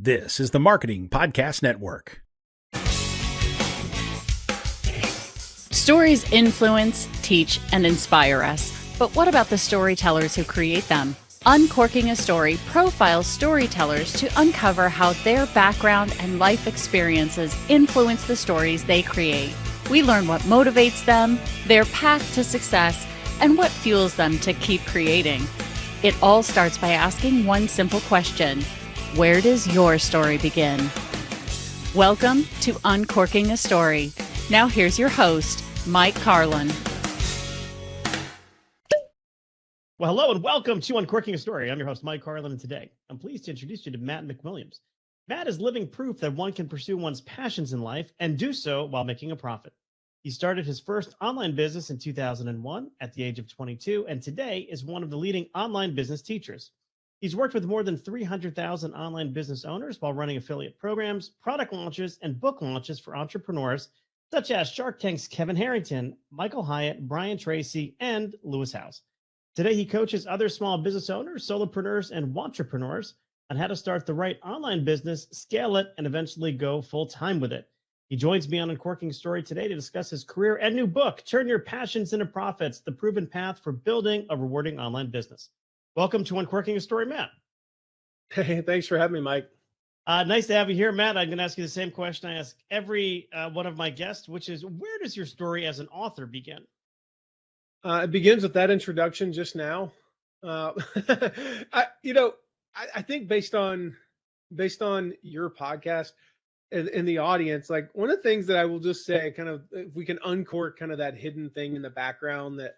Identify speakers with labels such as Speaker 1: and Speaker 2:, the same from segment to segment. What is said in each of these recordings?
Speaker 1: This is the Marketing Podcast Network.
Speaker 2: Stories influence, teach, and inspire us. But what about the storytellers who create them? Uncorking a Story profiles storytellers to uncover how their background and life experiences influence the stories they create. We learn what motivates them, their path to success, and what fuels them to keep creating. It all starts by asking one simple question: where does your story begin? Welcome to Uncorking a Story. Now here's your host, Mike Carlin.
Speaker 3: Well, hello and welcome to Uncorking a Story. I'm your host, Mike Carlin, and today I'm pleased to introduce you to Matt McWilliams. Matt is living proof that one can pursue one's passions in life and do so while making a profit. He started his first online business in 2001 at the age of 22, and today is one of the leading online business teachers. He's worked with more than 300,000 online business owners while running affiliate programs, product launches, and book launches for entrepreneurs such as Shark Tank's Kevin Harrington, Michael Hyatt, Brian Tracy, and Lewis Howes. Today, he coaches other small business owners, solopreneurs, and wantrepreneurs on how to start the right online business, scale it, and eventually go full-time with it. He joins me on Uncorking Story today to discuss his career and new book, Turn Your Passions into Profits, the proven path for building a rewarding online business. Welcome to Uncorking a Story, Matt.
Speaker 4: Hey, thanks for having me, Mike.
Speaker 3: Nice to have you here, Matt. I'm going to ask you the same question I ask every one of my guests, which is, where does your story as an author begin?
Speaker 4: It begins with that introduction just now. I think based on your podcast and the audience, like one of the things that I will just say, kind of, if we can uncork kind of that hidden thing in the background that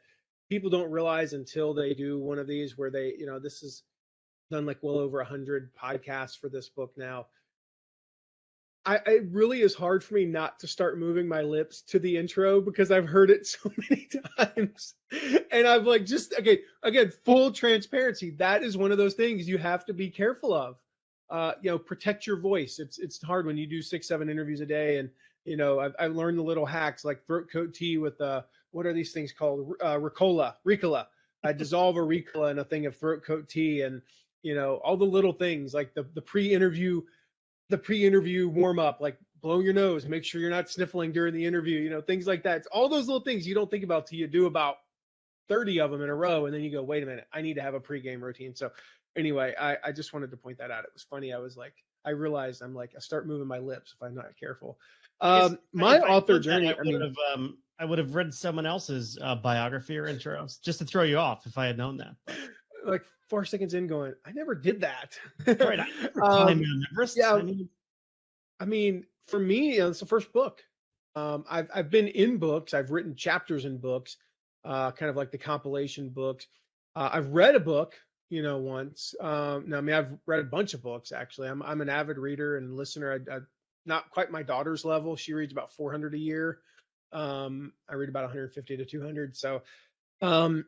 Speaker 4: people don't realize until they do one of these, where they, this is done like well over 100 podcasts for this book now. It really is hard for me not to start moving my lips to the intro because I've heard it so many times. And I'm like, just again, full transparency. That is one of those things you have to be careful of. Protect your voice. It's hard when you do 6-7 interviews a day. And, I've learned the little hacks like throat coat tea with, what are these things called? Ricola. I dissolve a Ricola in a thing of throat coat tea, and, all the little things like the pre-interview warm up, like blow your nose, make sure you're not sniffling during the interview, things like that. It's all those little things you don't think about till you do about 30 of them in a row. And then you go, wait a minute, I need to have a pregame routine. So anyway, I just wanted to point that out. It was funny. I realized I start moving my lips if I'm not careful. My author journey,
Speaker 3: I would have read someone else's biography or intro just to throw you off if I had known that.
Speaker 4: Like 4 seconds in going, I never did that.
Speaker 3: Right. I never climbed Mount Everest.
Speaker 4: Yeah. I mean, for me, it's the first book. I've been in books. I've written chapters in books, kind of like the compilation books. I've read a book, once. I've read a bunch of books, actually. I'm an avid reader and listener. I not quite my daughter's level. She reads about 400 a year. I read about 150 to 200. So, and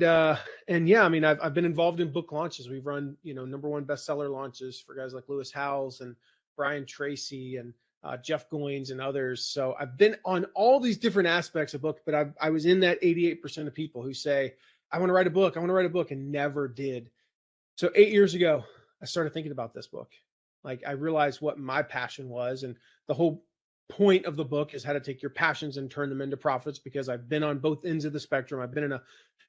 Speaker 4: yeah, I've been involved in book launches. We've run, #1 bestseller launches for guys like Lewis Howes and Brian Tracy and Jeff Goins and others. So I've been on all these different aspects of books, but I was in that 88% of people who say, I want to write a book, and never did. So 8 years ago, I started thinking about this book. Like, I realized what my passion was, and the whole point of the book is how to take your passions and turn them into profits, because I've been on both ends of the spectrum. I've been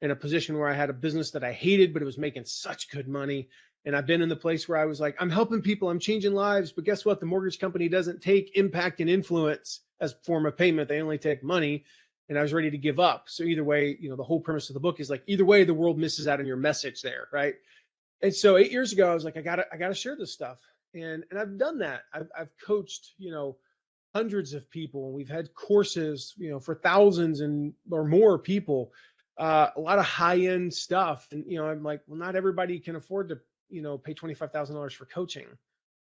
Speaker 4: in a position where I had a business that I hated, but it was making such good money. And I've been in the place where I was like, I'm helping people, I'm changing lives, but guess what? The mortgage company doesn't take impact and influence as a form of payment. They only take money. And I was ready to give up. So either way, the whole premise of the book is like, either way, the world misses out on your message there. Right. And so 8 years ago, I was like, I gotta share this stuff. And I've done that. I've coached, hundreds of people, and we've had courses, for thousands or more people, a lot of high-end stuff. And, I'm like, well, not everybody can afford to, pay $25,000 for coaching.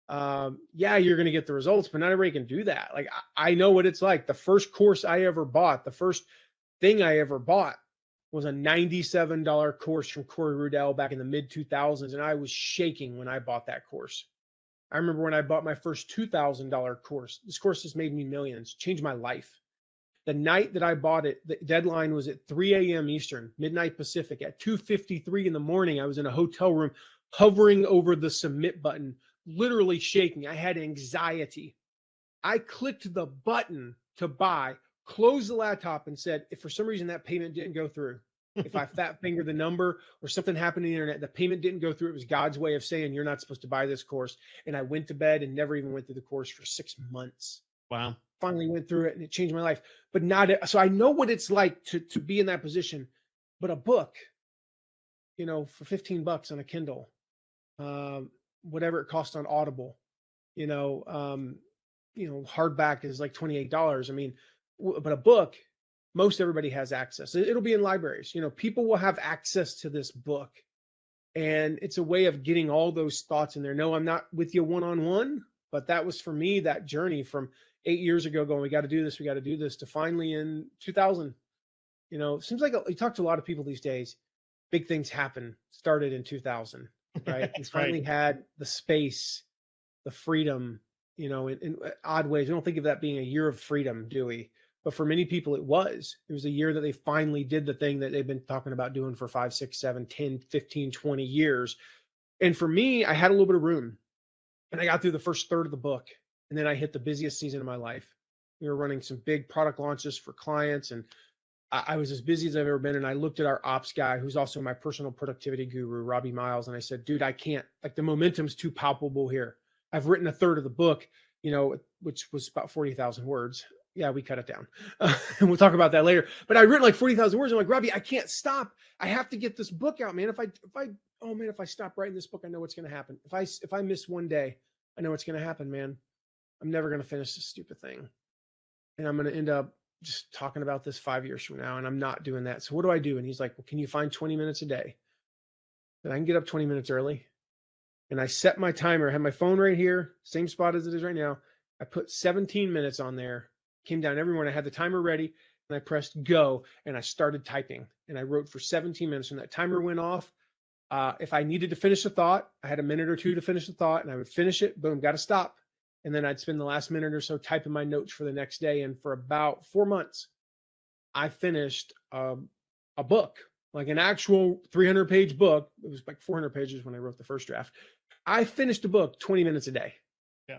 Speaker 4: Yeah, you're going to get the results, but not everybody can do that. Like, I know what it's like. The first course I ever bought, the first thing I ever bought was a $97 course from Corey Rudell back in the mid 2000s. And I was shaking when I bought that course. I remember when I bought my first $2,000 course. This course has made me millions, changed my life. The night that I bought it, the deadline was at 3 a.m. Eastern, midnight Pacific. At 2:53 in the morning, I was in a hotel room hovering over the submit button, literally shaking. I had anxiety. I clicked the button to buy, closed the laptop, and said, if for some reason that payment didn't go through, if I fat fingered the number or something happened on the internet, the payment didn't go through, it was God's way of saying, you're not supposed to buy this course. And I went to bed and never even went through the course for 6 months.
Speaker 3: Wow.
Speaker 4: Finally went through it and it changed my life, but not, so I know what it's like to be in that position, but a book, for $15 on a Kindle, whatever it costs on Audible, hardback is like $28. I mean, but a book, most everybody has access. It'll be in libraries. People will have access to this book, and it's a way of getting all those thoughts in there. No, I'm not with you one-on-one, but that was for me, that journey from 8 years ago going, we got to do this, to finally in 2000, it seems like you talk to a lot of people these days, big things started in 2000, right? We finally had the space, the freedom, in odd ways. We don't think of that being a year of freedom, do we? But for many people, it was a year that they finally did the thing that they've been talking about doing for 5, 6, 7, 10, 15, 20 years. And for me, I had a little bit of room, and I got through the first third of the book. And then I hit the busiest season of my life. We were running some big product launches for clients, and I was as busy as I've ever been. And I looked at our ops guy, who's also my personal productivity guru, Robbie Miles. And I said, dude, I can't, the momentum's too palpable here. I've written a third of the book, which was about 40,000 words. Yeah, we cut it down. And we'll talk about that later. But I'd written like 40,000 words. I'm like, Robbie, I can't stop. I have to get this book out, man. If I stop writing this book, I know what's going to happen. If I miss one day, I know what's going to happen, man. I'm never going to finish this stupid thing. And I'm going to end up just talking about this 5 years from now. And I'm not doing that. So what do I do? And he's like, well, can you find 20 minutes a day? And I can get up 20 minutes early. And I set my timer. I have my phone right here, same spot as it is right now. I put 17 minutes on there, came down every morning. I had the timer ready and I pressed go and I started typing and I wrote for 17 minutes. When that timer went off, if I needed to finish a thought, I had a minute or two to finish the thought and I would finish it. Boom, got to stop. And then I'd spend the last minute or so typing my notes for the next day. And for about 4 months, I finished a book, like an actual 300-page book. It was like 400 pages when I wrote the first draft. I finished a book 20 minutes a day. Yeah.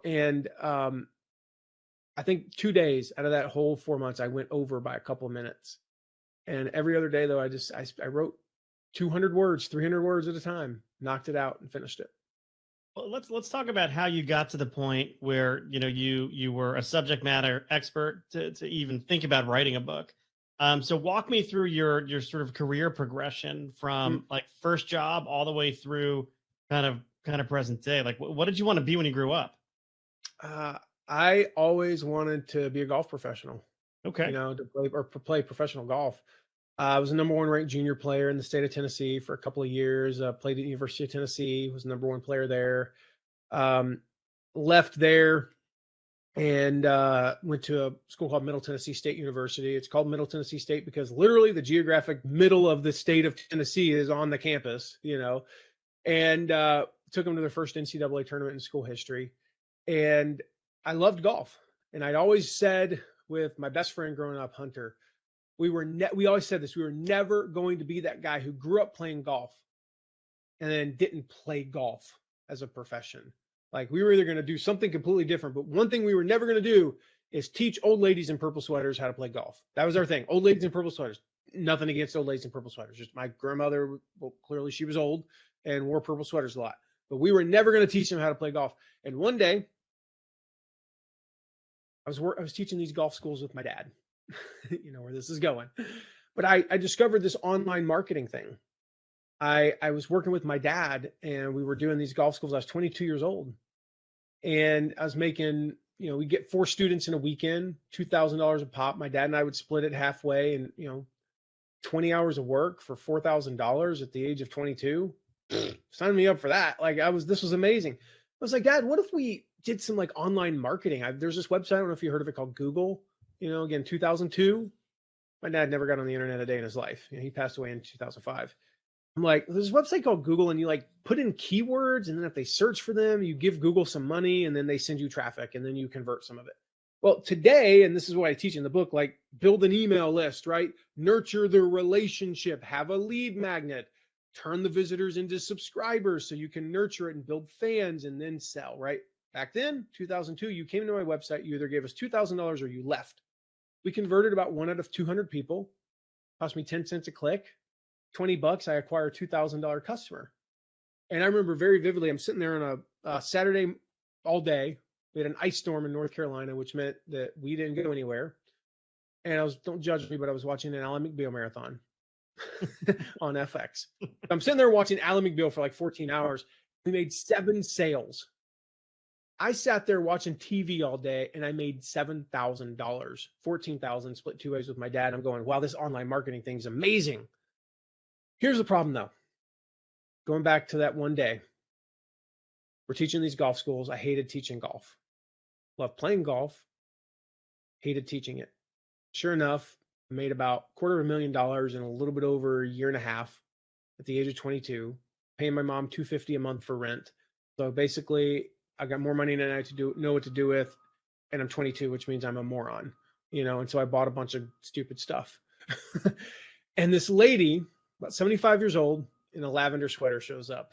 Speaker 4: And I think 2 days out of that whole 4 months, I went over by a couple of minutes. And every other day, though, I wrote 200 words, 300 words at a time, knocked it out and finished it.
Speaker 3: Well, let's talk about how you got to the point where you were a subject matter expert to even think about writing a book. So walk me through your sort of career progression from like first job all the way through kind of present day. Like, what did you want to be when you grew up?
Speaker 4: I always wanted to be a golf professional.
Speaker 3: Okay,
Speaker 4: to play professional golf. I was a number 1 ranked junior player in the state of Tennessee for a couple of years. Played at the University of Tennessee, was the number 1 player there. Left there and went to a school called Middle Tennessee State University. It's called Middle Tennessee State because literally the geographic middle of the state of Tennessee is on the campus, and took them to their first NCAA tournament in school history. And I loved golf. And I'd always said with my best friend growing up, Hunter, we always said this, we were never going to be that guy who grew up playing golf and then didn't play golf as a profession. Like we were either going to do something completely different, but one thing we were never going to do is teach old ladies in purple sweaters how to play golf. That was our thing. Old ladies in purple sweaters. Nothing against old ladies in purple sweaters. Just my grandmother, well, clearly she was old and wore purple sweaters a lot, but we were never going to teach them how to play golf. And one day I was teaching these golf schools with my dad. Where this is going. But I discovered this online marketing thing. I was working with my dad and we were doing these golf schools. I was 22 years old and I was making, we get 4 students in a weekend, $2,000 a pop. My dad and I would split it halfway and, 20 hours of work for $4,000 at the age of 22. Sign me up for that. This was amazing. I was like, Dad, what if we did some like online marketing? There's this website, I don't know if you heard of it, called Google. Again, 2002, my dad never got on the internet a day in his life. He passed away in 2005. I'm like, there's a website called Google and you like put in keywords and then if they search for them, you give Google some money and then they send you traffic and then you convert some of it. Well, today, and this is what I teach in the book, like build an email list, right? Nurture the relationship, have a lead magnet, turn the visitors into subscribers so you can nurture it and build fans and then sell, right? Back then, 2002, you came to my website, you either gave us $2,000 or you left. We converted about 1 out of 200 people. Cost me 10 cents a click, $20. I acquire a $2,000 customer. And I remember very vividly, I'm sitting there on a Saturday all day. We had an ice storm in North Carolina, which meant that we didn't go anywhere. And don't judge me, but I was watching an Alan McBeal marathon on FX. I'm sitting there watching Alan McBeal for like 14 hours. We made 7 sales. I sat there watching TV all day and I made $7,000, $14,000 split 2 ways with my dad. I'm going, wow, this online marketing thing is amazing. Here's the problem though. Going back to that one day, we're teaching these golf schools. I hated teaching golf. Loved playing golf. Hated teaching it. Sure enough, I made about $250,000 in a little bit over a year and a half at the age of 22, paying my mom $250 a month for rent. So basically, I got more money than I know what to do with, and I'm 22, which means I'm a moron, and so I bought a bunch of stupid stuff. And this lady, about 75 years old, in a lavender sweater shows up.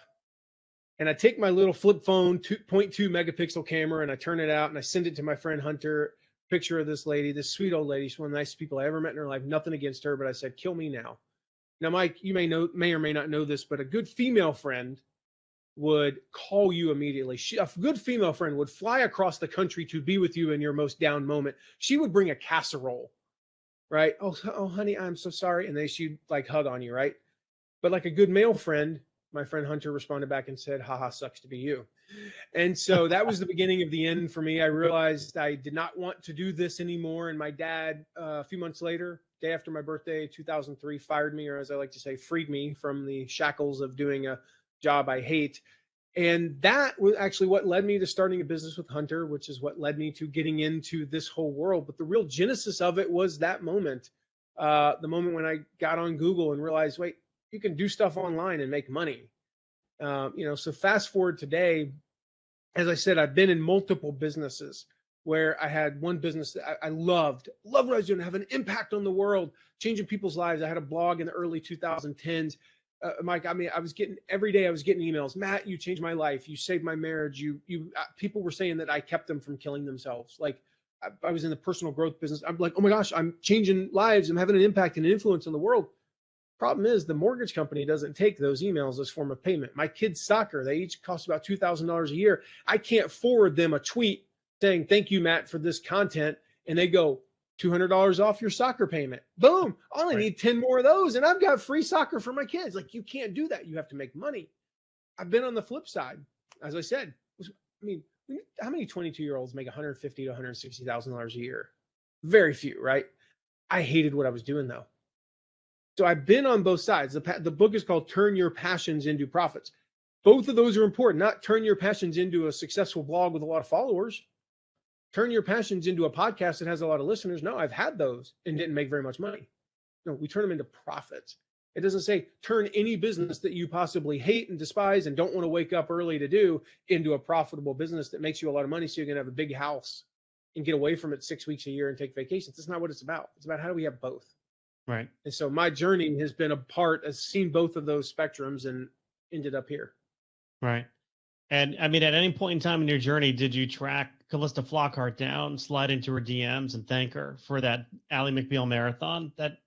Speaker 4: And I take my little flip phone 2.2 megapixel camera and I turn it out and I send it to my friend Hunter, picture of this lady, this sweet old lady. She's one of the nicest people I ever met in her life. Nothing against her, but I said, kill me now. Now, Mike, you may or may not know this, but a good female friend would call you immediately. A good female friend would fly across the country to be with you in your most down moment. She would bring a casserole, right? Oh, honey, I'm so sorry. And she'd like hug on you, right? But like a good male friend, my friend Hunter responded back and said, haha, sucks to be you. And so that was the beginning of the end for me. I realized I did not want to do this anymore. And my dad, a few months later, day after my birthday, 2003, fired me, or as I like to say, freed me from the shackles of doing a job I hate. And that was actually what led me to starting a business with Hunter, which is what led me to getting into this whole world. But the real genesis of it was that moment, the moment when I got on Google and realized, wait, you can do stuff online and make money. So fast forward today, as I said, I've been in multiple businesses where I had one business that I loved what I was doing, have an impact on the world, changing people's lives. I had a blog in the early 2010s. Mike, I was getting emails. Matt, you changed my life. You saved my marriage. People were saying that I kept them from killing themselves. Like I was in the personal growth business. I'm like, oh my gosh, I'm changing lives. I'm having an impact and influence on the world. Problem is the mortgage company doesn't take those emails as form of payment. My kids' soccer, they each cost about $2,000 a year. I can't forward them a tweet saying, thank you, Matt, for this content. And they go, $200 off your soccer payment. Boom. I only need 10 more of those. And I've got free soccer for my kids. Like, you can't do that. You have to make money. I've been on the flip side. As I said, how many 22-year-olds make $150,000 to $160,000 a year? Very few, right? I hated what I was doing though. So I've been on both sides. The book is called Turn Your Passions into Profits. Both of those are important. Not turn your passions into a successful blog with a lot of followers. Turn your passions into a podcast that has a lot of listeners. No, I've had those and didn't make very much money. No, we turn them into profits. It doesn't say turn any business that you possibly hate and despise and don't want to wake up early to do into a profitable business that makes you a lot of money so you can have a big house and get away from it 6 weeks a year and take vacations. That's not what it's about. It's about how do we have both.
Speaker 3: Right.
Speaker 4: And so my journey has been has seen both of those spectrums and ended up here.
Speaker 3: Right. And I mean, at any point in time in your journey, did you track Callista Flockhart down, slide into her DMs and thank her for that Ally McBeal marathon that,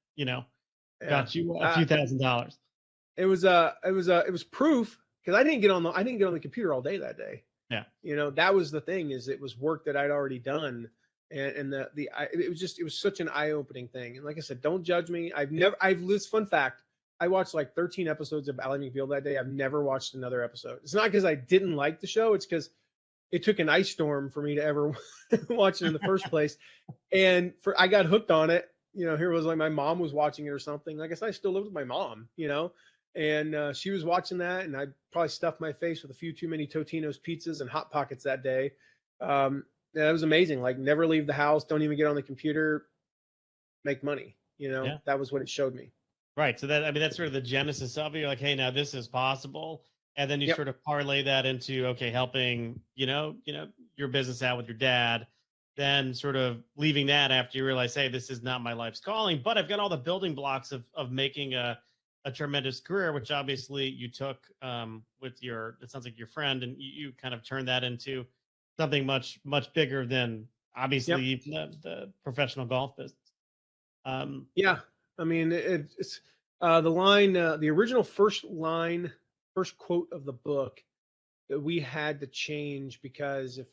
Speaker 3: got you a few $1,000s? It
Speaker 4: was proof because I didn't get on the computer all day that day.
Speaker 3: Yeah.
Speaker 4: That was the thing, is it was work that I'd already done. And it was such an eye-opening thing. And like I said, don't judge me. This fun fact, I watched like 13 episodes of Ally McBeal that day. I've never watched another episode. It's not because I didn't like the show. It's because it took an ice storm for me to ever watch it in the first place. And I got hooked on it. Here was like my mom was watching it or something. Like I said, I still lived with my mom, and she was watching that, and I probably stuffed my face with a few too many Totino's pizzas and Hot Pockets that day. That was amazing. Like, never leave the house. Don't even get on the computer. Make money. That was what it showed me.
Speaker 3: Right. So that's sort of the genesis of it. You're like, hey, now this is possible. And then you sort of parlay that into, okay, helping, your business out with your dad, then sort of leaving that after you realize, hey, this is not my life's calling, but I've got all the building blocks of making a a tremendous career, which obviously you took with it sounds like your friend, and you kind of turned that into something much, much bigger than obviously
Speaker 4: Yep.
Speaker 3: even the professional golf business.
Speaker 4: Yeah. I mean, it's the line, the original first quote of the book that we had to change, because if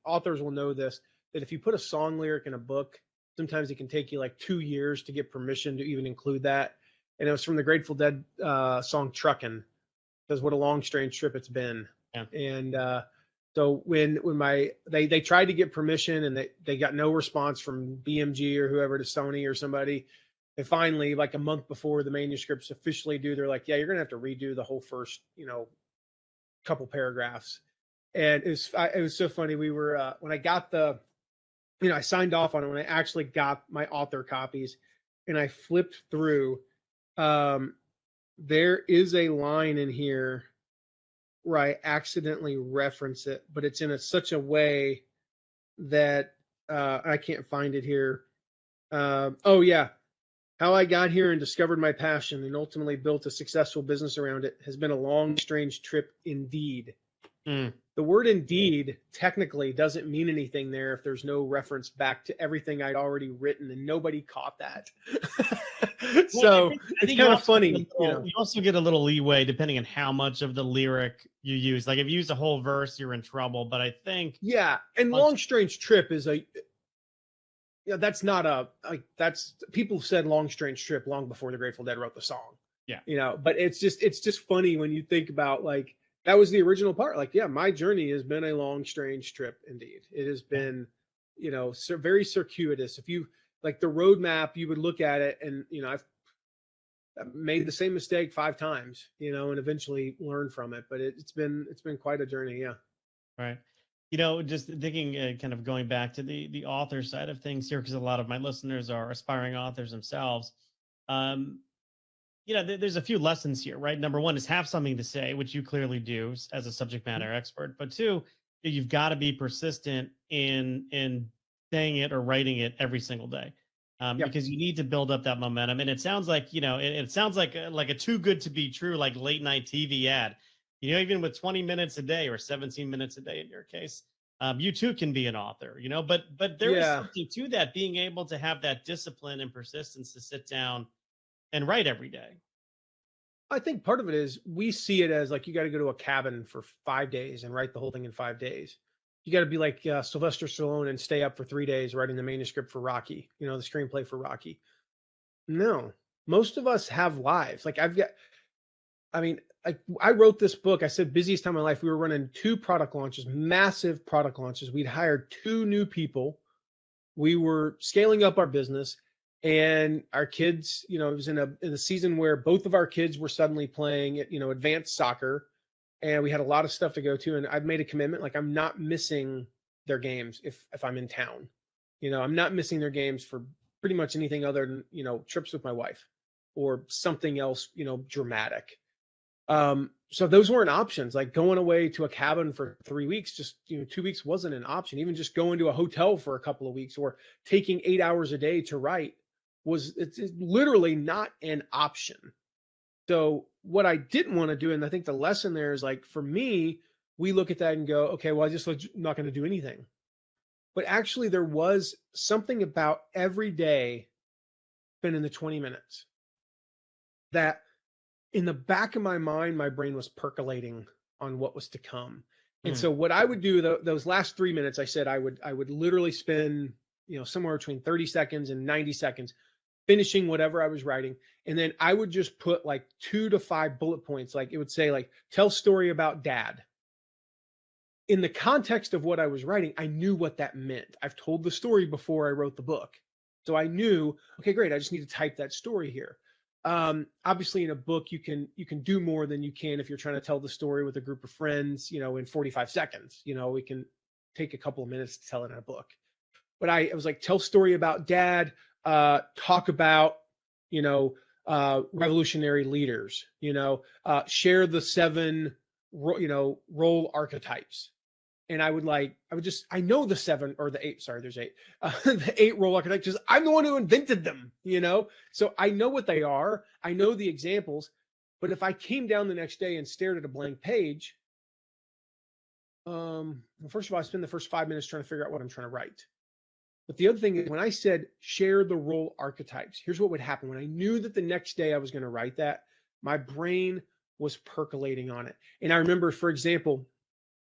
Speaker 4: authors will know this, that if you put a song lyric in a book, sometimes it can take you like 2 years to get permission to even include that. And it was from the Grateful Dead song Truckin', because what a long, strange trip it's been.
Speaker 3: Yeah.
Speaker 4: And so when they tried to get permission and they got no response from BMG or whoever, to Sony or somebody, and finally, like a month before the manuscript's officially due, they're like, yeah, you're going to have to redo the whole first, couple paragraphs. And it was so funny. We were, when I got I signed off on it, when I actually got my author copies and I flipped through, there is a line in here where I accidentally reference it, but it's in such a way that I can't find it here. Oh yeah. How I got here and discovered my passion and ultimately built a successful business around it has been a long, strange trip indeed. The word indeed technically doesn't mean anything there if there's no reference back to everything I'd already written, and nobody caught that. So it's kind of funny.
Speaker 3: You also get a little leeway depending on how much of the lyric you use. Like if you use a whole verse, you're in trouble. But I think
Speaker 4: and long, strange trip is that's not people said long, strange trip long before the Grateful Dead wrote the song.
Speaker 3: Yeah.
Speaker 4: But it's just funny when you think about like, that was the original part. Like, yeah, my journey has been a long, strange trip. Indeed. It has been, very circuitous. If you like the roadmap, you would look at it and, I've made the same mistake 5 times, and eventually learned from it. But it's been quite a journey. Yeah.
Speaker 3: Right. Just thinking, kind of going back to the author side of things here, because a lot of my listeners are aspiring authors themselves. There's a few lessons here, right? Number one is have something to say, which you clearly do as a subject matter expert. But 2, you've got to be persistent in saying it or writing it every single day, because you need to build up that momentum. And it sounds like, it sounds like a too good to be true, like late night TV ad. Even with 20 minutes a day or 17 minutes a day in your case, you too can be an author, but there is something to that, being able to have that discipline and persistence to sit down and write every day.
Speaker 4: I think part of it is we see it as like, you got to go to a cabin for 5 days and write the whole thing in 5 days. You got to be like Sylvester Stallone and stay up for 3 days writing the manuscript for Rocky, the screenplay for Rocky. No, most of us have lives. Like I wrote this book. I said busiest time of my life. We were running 2 product launches, massive product launches. We'd hired 2 new people. We were scaling up our business. And our kids, it was in a season where both of our kids were suddenly playing, advanced soccer, and we had a lot of stuff to go to. And I've made a commitment, like I'm not missing their games if I'm in town. I'm not missing their games for pretty much anything other than, trips with my wife or something else, dramatic. So those weren't options. Like going away to a cabin for 3 weeks, just 2 weeks wasn't an option. Even just going to a hotel for a couple of weeks or taking 8 hours a day to write it's literally not an option. So what I didn't want to do, and I think the lesson there is like, for me, we look at that and go, okay, well, I just not going to do anything. But actually there was something about every day spending the 20 minutes that in the back of my mind, my brain was percolating on what was to come. And so what I would do those last 3 minutes, I said I would literally spend, somewhere between 30 seconds and 90 seconds finishing whatever I was writing. And then I would just put like 2 to 5 bullet points. Like it would say like, tell story about dad. In the context of what I was writing, I knew what that meant. I've told the story before I wrote the book. So I knew, okay, great. I just need to type that story here. Obviously in a book, you can do more than you can if you're trying to tell the story with a group of friends, in 45 seconds. We can take a couple of minutes to tell it in a book. But I was like, tell story about dad, talk about, revolutionary leaders, share the 7, role archetypes. And I know the 7 or the 8, sorry, there's 8, the 8 role archetypes, because I'm the one who invented them, So I know what they are. I know the examples. But if I came down the next day and stared at a blank page, first of all, I spend the first 5 minutes trying to figure out what I'm trying to write. But the other thing is, when I said share the role archetypes, here's what would happen. When I knew that the next day I was going to write that, my brain was percolating on it. And I remember, for example,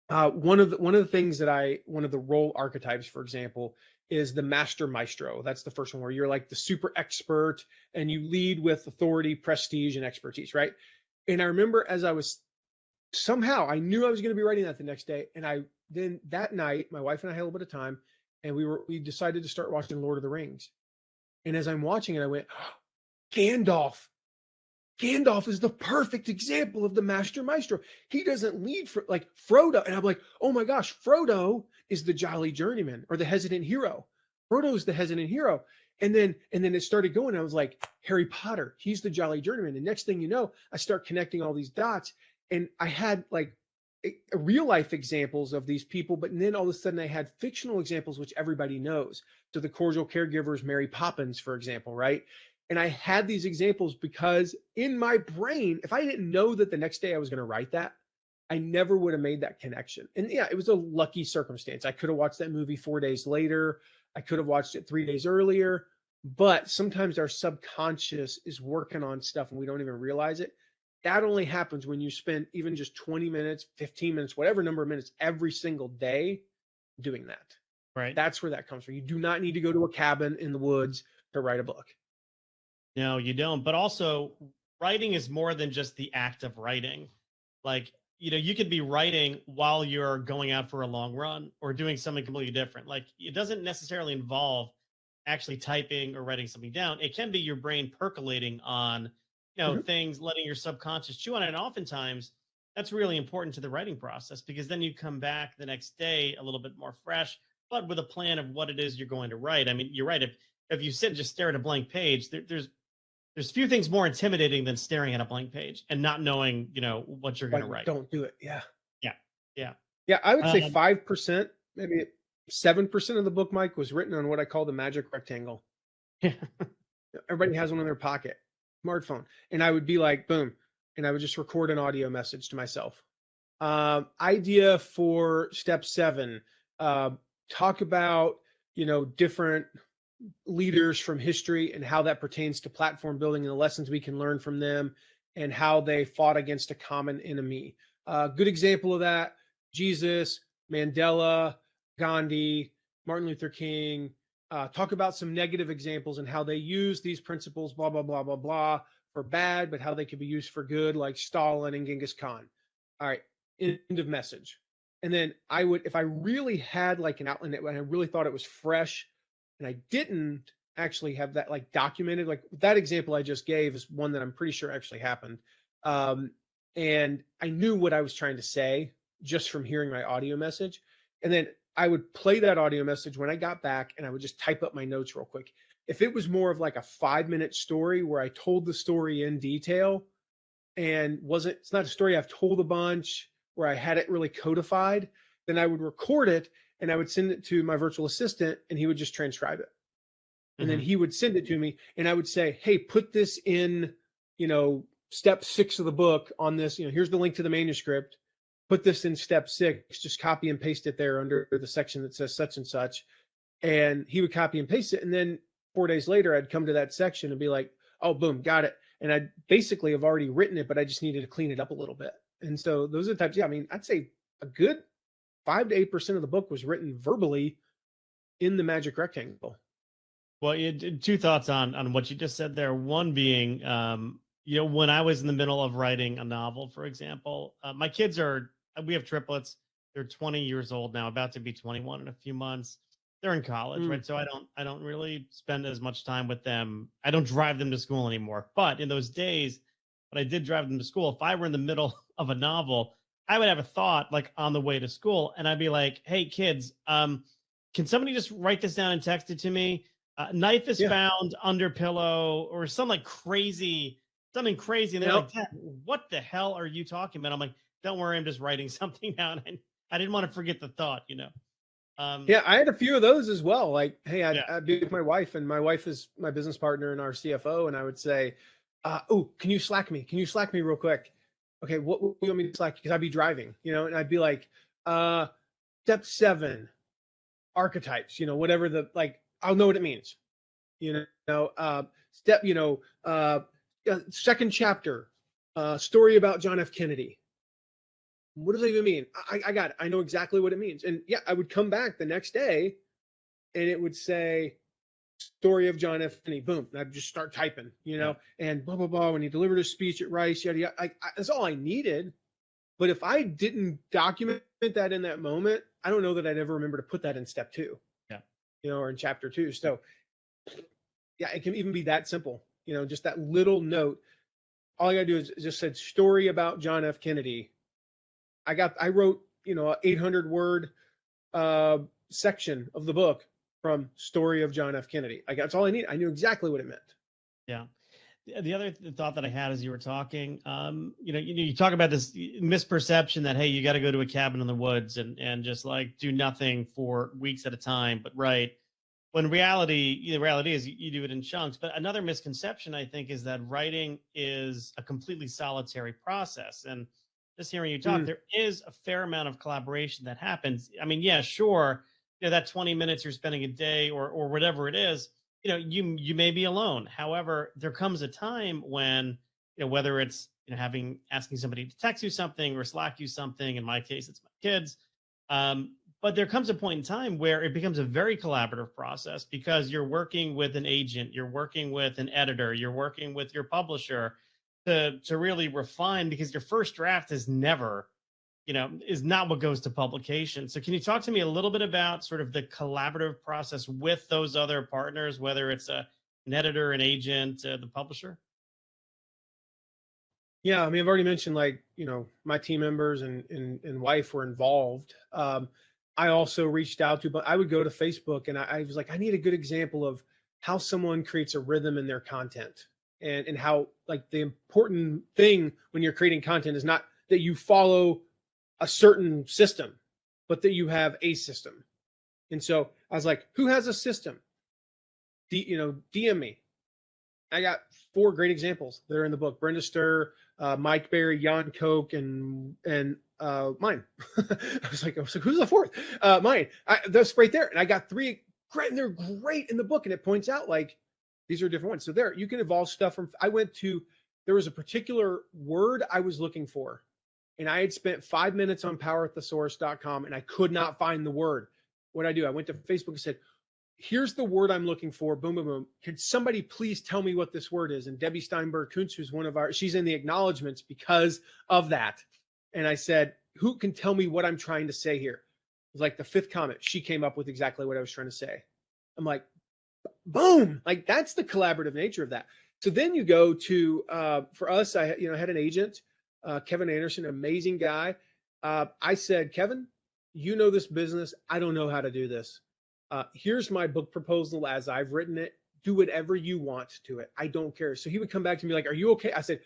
Speaker 4: one of the role archetypes, for example, is the master maestro. That's the first one, where you're like the super expert and you lead with authority, prestige, and expertise, right? And I remember somehow I knew I was going to be writing that the next day. And then that night, my wife and I had a little bit of time, and we decided to start watching Lord of the Rings. And as I'm watching it, I went, Gandalf. Gandalf is the perfect example of the master maestro. He doesn't lead for like Frodo. And I'm like, oh my gosh, Frodo is the jolly journeyman, or the hesitant hero. Frodo is the hesitant hero. And then it started going. I was like, Harry Potter, he's the jolly journeyman. And next thing you know, I start connecting all these dots. And I had like real life examples of these people, but then all of a sudden I had fictional examples, which everybody knows. So the cordial caregivers, Mary Poppins, for example, right? And I had these examples because in my brain, if I didn't know that the next day I was going to write that, I never would have made that connection. And yeah, it was a lucky circumstance. I could have watched that movie 4 days later. I could have watched it 3 days earlier. But sometimes our subconscious is working on stuff and we don't even realize it. That only happens when you spend even just 20 minutes, 15 minutes, whatever number of minutes every single day doing that.
Speaker 3: Right.
Speaker 4: That's where that comes from. You do not need to go to a cabin in the woods to write a book.
Speaker 3: No, you don't. But also, writing is more than just the act of writing. Like, you could be writing while you're going out for a long run or doing something completely different. Like, it doesn't necessarily involve actually typing or writing something down. It can be your brain percolating on, things, letting your subconscious chew on it. And oftentimes, that's really important to the writing process, because then you come back the next day a little bit more fresh, but with a plan of what it is you're going to write. I mean, you're right. If you sit and just stare at a blank page, there's few things more intimidating than staring at a blank page and not knowing, what you're going to write.
Speaker 4: Don't do it. Yeah.
Speaker 3: Yeah.
Speaker 4: Yeah. I would say 5%, maybe 7% of the book, Mike, was written on what I call the magic rectangle.
Speaker 3: Yeah.
Speaker 4: Everybody has one in their pocket, smartphone. And I would be like, boom. And I would just record an audio message to myself. Idea for step 7, talk about, different leaders from history and how that pertains to platform building and the lessons we can learn from them and how they fought against a common enemy. Good example of that, Jesus, Mandela, Gandhi, Martin Luther King. Talk about some negative examples and how they use these principles, blah, blah, blah, blah, blah, for bad, but how they could be used for good, like Stalin and Genghis Khan. All right, end of message. And then I would, if I really had like an outline and I really thought it was fresh, and I didn't actually have that like documented, like that example I just gave is one that I'm pretty sure actually happened. And I knew what I was trying to say just from hearing my audio message. And then I would play that audio message when I got back and I would just type up my notes real quick. If it was more of like a 5-minute story where I told the story in detail and it's not a story I've told a bunch where I had it really codified, then I would record it and I would send it to my virtual assistant and he would just transcribe it. And then he would send it to me and I would say, hey, put this in, step 6 of the book on this, here's the link to the manuscript. Put this in step 6, just copy and paste it there under the section that says such and such. And he would copy and paste it. And then 4 days later, I'd come to that section and be like, oh, boom, got it. And I basically have already written it, but I just needed to clean it up a little bit. And so those are the types, I'd say a good 5 to 8% of the book was written verbally in the magic rectangle.
Speaker 3: Well, 2 thoughts on what you just said there. One being, when I was in the middle of writing a novel, for example, my kids we have triplets. They're 20 years old now, about to be 21 in a few months. They're in college, right? So I don't really spend as much time with them. I don't drive them to school anymore. But in those days, when I did drive them to school, if I were in the middle of a novel, I would have a thought like on the way to school, and I'd be like, "Hey, kids, can somebody just write this down and text it to me? Knife is found under pillow," or something crazy. And they're like, "Dad, what the hell are you talking about?" I'm like, "Don't worry, I'm just writing something down." And I didn't want to forget the thought,
Speaker 4: Yeah, I had a few of those as well. Like, hey,
Speaker 3: Yeah.
Speaker 4: I'd be with my wife, and my wife is my business partner and our CFO, and I would say, "Oh, can you Slack me? Can you Slack me real quick?" Okay, what do you want me to Slack? Because I'd be driving, and I'd be like, "Step 7, archetypes, whatever I'll know what it means, step, second chapter, story about John F. Kennedy." What does that even mean? I got it. I know exactly what it means. And yeah, I would come back the next day and it would say story of John F. Kennedy. Boom. And I'd just start typing, and blah, blah, blah. When he delivered his speech at Rice, yada, yada. That's all I needed. But if I didn't document that in that moment, I don't know that I'd ever remember to put that in step 2.
Speaker 3: Yeah.
Speaker 4: Or in chapter 2. So yeah, it can even be that simple, just that little note. All I got to do is just said story about John F. Kennedy. I wrote, a 800 word section of the book from story of John F. Kennedy. That's all I need. I knew exactly what it meant.
Speaker 3: Yeah. The other thought that I had as you were talking, you talk about this misperception that, hey, you got to go to a cabin in the woods and just like do nothing for weeks at a time. But when reality, the reality is you do it in chunks. But another misconception, I think, is that writing is a completely solitary process. And just hearing you talk, there is a fair amount of collaboration that happens. I mean, yeah, sure. That 20 minutes you're spending a day or whatever it is, you may be alone. However, there comes a time when, whether it's, asking somebody to text you something or Slack you something, in my case, it's my kids. But there comes a point in time where it becomes a very collaborative process because you're working with an agent, you're working with an editor, you're working with your publisher, to really refine, because your first draft is never, is not what goes to publication. So can you talk to me a little bit about sort of the collaborative process with those other partners, whether it's an editor, an agent, the publisher?
Speaker 4: Yeah, I mean, I've already mentioned my team members and wife were involved. I also reached out to, but I would go to Facebook and I was like, I need a good example of how someone creates a rhythm in their content. And how the important thing when you're creating content is not that you follow a certain system, but that you have a system. And so I was like, who has a system? DM me. I got 4 great examples that are in the book: Brenda Stir, Mike Berry, Jan Koch, and mine. I was like, who's the 4th? Mine. That's right there. And I got 3 great, and they're great in the book. And it points out these are different ones. So there, you can evolve stuff from. There was a particular word I was looking for, and I had spent 5 minutes on poweratthesource.com, and I could not find the word. What did I do? I went to Facebook and said, here's the word I'm looking for. Boom, boom, boom. Could somebody please tell me what this word is? And Debbie Steinberg-Kuntz, who's she's in the acknowledgments because of that. And I said, who can tell me what I'm trying to say here? It was like the 5th comment. She came up with exactly what I was trying to say. I'm like, boom, that's the collaborative nature of that. So then you go to, for us, I had an agent, Kevin Anderson, amazing guy. I said, Kevin, you know this business. I don't know how to do this. Here's my book proposal as I've written it. Do whatever you want to it. I don't care. So he would come back to me like, are you okay? I said,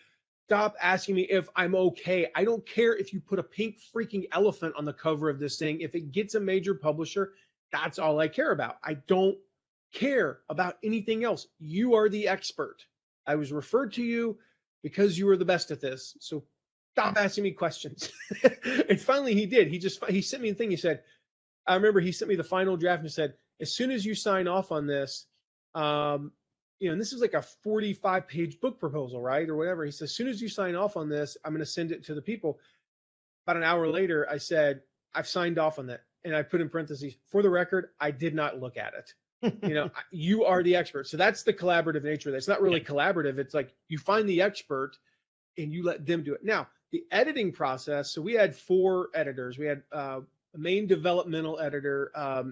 Speaker 4: stop asking me if I'm okay. I don't care if you put a pink freaking elephant on the cover of this thing. If it gets a major publisher, that's all I care about. I don't care about anything else. You are the expert. I was referred to you because you were the best at this. So stop asking me questions. And finally he did. He sent me a thing. He said, I remember he sent me the final draft and said, as soon as you sign off on this, and this is like a 45-page book proposal, right? Or whatever. He says, as soon as you sign off on this, I'm going to send it to the people. About an hour later, I said, I've signed off on that. And I put in parentheses, for the record, I did not look at it. You are the expert. So that's the collaborative nature of that. It's not really collaborative. It's like you find the expert and you let them do it. Now, the editing process. So we had 4 editors. We had a main developmental editor. I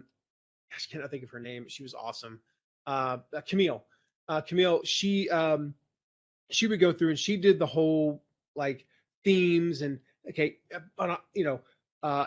Speaker 4: cannot think of her name. She was awesome. Camille. Camille, she would go through and she did the whole themes and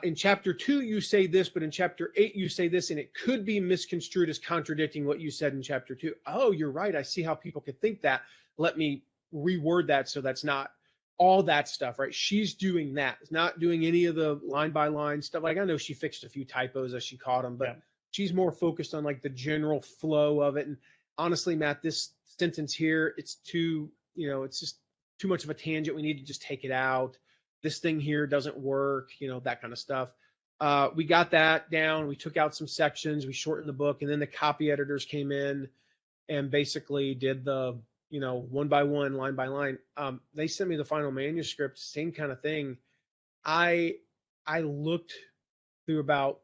Speaker 4: in chapter 2 you say this, but in chapter 8 you say this, and it could be misconstrued as contradicting what you said in chapter 2. Oh, you're right. I see how people could think that. Let me reword that so that's not all that stuff, right? She's doing that. It's not doing any of the line by line stuff. Like I know she fixed a few typos as she caught them, but she's more focused on like the general flow of it. And honestly, Matt, this sentence here, it's too, it's just too much of a tangent. We need to just take it out. This thing here doesn't work, that kind of stuff. We got that down. We took out some sections. We shortened the book, and then the copy editors came in and basically did the, one by one, line by line. They sent me the final manuscript, same kind of thing. I looked through about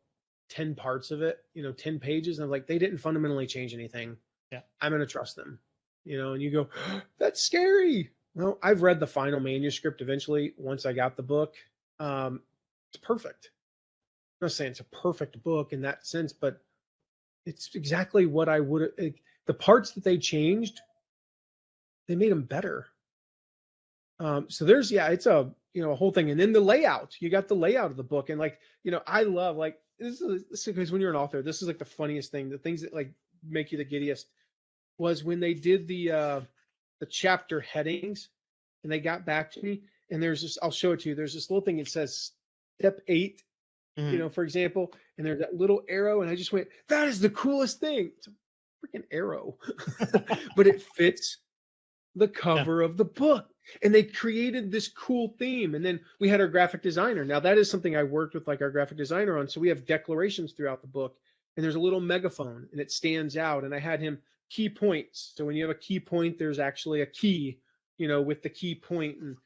Speaker 4: 10 parts of it, 10 pages, and I'm like, they didn't fundamentally change anything.
Speaker 3: Yeah,
Speaker 4: I'm going to trust them, and you go, oh, that's scary. Well, I've read the final manuscript eventually once I got the book. It's perfect. I'm not saying it's a perfect book in that sense, but it's exactly what I would have. The parts that they changed, they made them better. So there's, it's a, a whole thing. And then the layout, you got the layout of the book. And like, I love, like, this is because when you're an author, this is like the funniest thing. The things that like make you the giddiest was when they did the chapter headings and they got back to me, and there's this, I'll show it to you. There's this little thing. It says step 8, for example, and there's that little arrow. And I just went, that is the coolest thing. It's a freaking arrow, but it fits the cover of the book. And they created this cool theme. And then we had our graphic designer. Now that is something I worked with like our graphic designer on. So we have declarations throughout the book, and there's a little megaphone and it stands out. And I had him key points. So when you have a key point, there's actually a key, with the key point and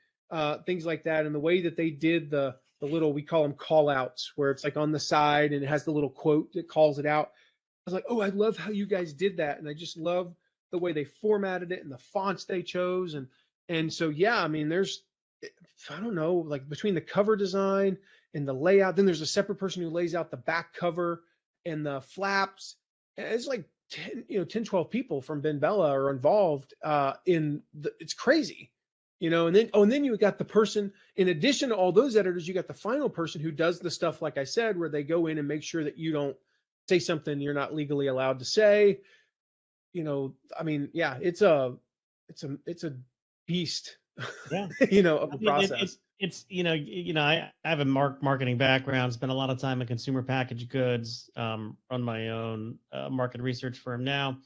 Speaker 4: things like that. And the way that they did the little, we call them call outs, where it's like on the side and it has the little quote that calls it out. I was like, oh, I love how you guys did that. And I just love the way they formatted it and the fonts they chose. And so, I mean, there's, I don't know, like between the cover design and the layout, then there's a separate person who lays out the back cover and the flaps. And it's like 10, 12 people from Ben Bella are involved it's crazy, and then you got the person, in addition to all those editors, you got the final person who does the stuff, like I said, where they go in and make sure that you don't say something you're not legally allowed to say. I mean, it's a beast, of a process.
Speaker 3: I have a marketing background, spent a lot of time in consumer packaged goods, run my own market research firm now.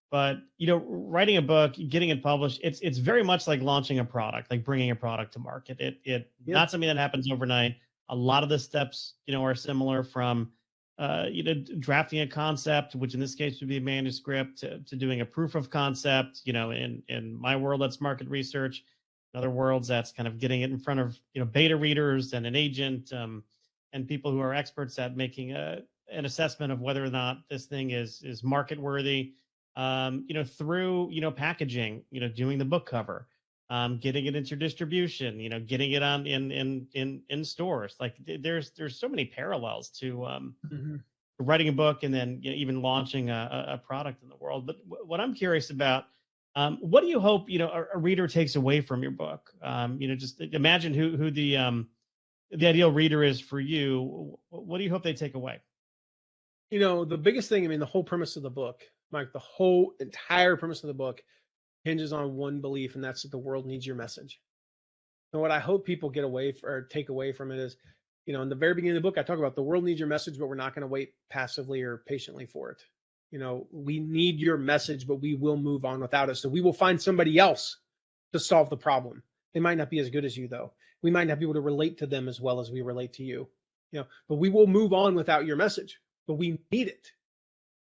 Speaker 3: But, writing a book, getting it published, it's very much like launching a product, like bringing a product to market. Not something that happens overnight. A lot of the steps, are similar, from drafting a concept, which in this case would be a manuscript, to doing a proof of concept. In my world, that's market research. In other worlds, that's kind of getting it in front of beta readers and an agent, and people who are experts at making an assessment of whether or not this thing is market worthy. Through packaging, doing the book cover, getting it into distribution, getting it on in stores. Like there's so many parallels to writing a book and then even launching a product in the world. But what I'm curious about, what do you hope a reader takes away from your book? Just imagine who the ideal reader is for you. What do you hope they take away?
Speaker 4: The biggest thing, I mean, the whole premise of the book, Mike, the whole entire premise of the book hinges on one belief, and that's that the world needs your message. And what I hope people get away or take away from it is, in the very beginning of the book, I talk about the world needs your message, but we're not going to wait passively or patiently for it. We need your message, but we will move on without it. So we will find somebody else to solve the problem. They might not be as good as you, though. We might not be able to relate to them as well as we relate to you, but we will move on without your message, but we need it.